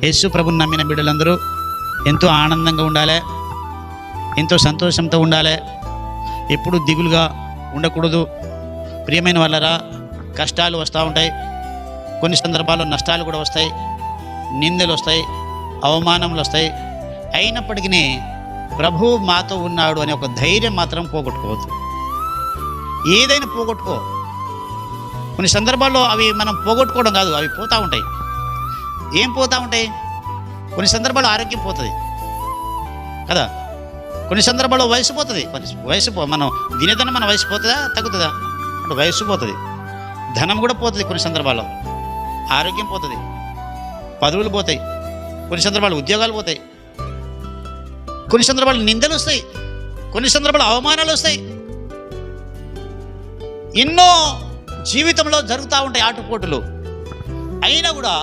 యేసు ప్రభుని నమ్మిన బిడ్డలందరూ ఎంతో ఆనందంగా ఉండాలి, ఎంతో సంతోషంతో ఉండాలి, ఎప్పుడు దిగులుగా ఉండకూడదు. ప్రియమైన వాళ్ళరా, కష్టాలు వస్తూ ఉంటాయి, కొన్ని సందర్భాల్లో నష్టాలు కూడా వస్తాయి, నిందలు వస్తాయి, అవమానములు వస్తాయి. అయినప్పటికీ ప్రభువు మాతో ఉన్నాడు అనే ఒక ధైర్యం మాత్రం పోగొట్టుకోవద్దు. ఏదైనా పోగొట్టుకో. కొన్ని సందర్భాల్లో అవి మనం పోగొట్టుకోవడం కాదు, అవి పోతూ ఉంటాయి. ఏం పోతూ ఉంటాయి? కొన్ని సందర్భాల్లో ఆరోగ్యం పోతుంది కదా, కొన్ని సందర్భాల్లో వయసు పోతుంది. మనం దినదిన మన వయసు పోతుందా తగ్గుతుందా? అంటే వయసు పోతుంది, ధనం కూడా పోతుంది, కొన్ని సందర్భాల్లో ఆరోగ్యం పోతుంది, పదవులు పోతాయి, కొన్ని సందర్భాలు ఉద్యోగాలు పోతాయి, కొన్ని సందర్భాలు నిందలు వస్తాయి, కొన్ని సందర్భాలు అవమానాలు వస్తాయి. ఎన్నో జీవితంలో జరుగుతూ ఉంటాయి ఆటుపోటులు. అయినా కూడా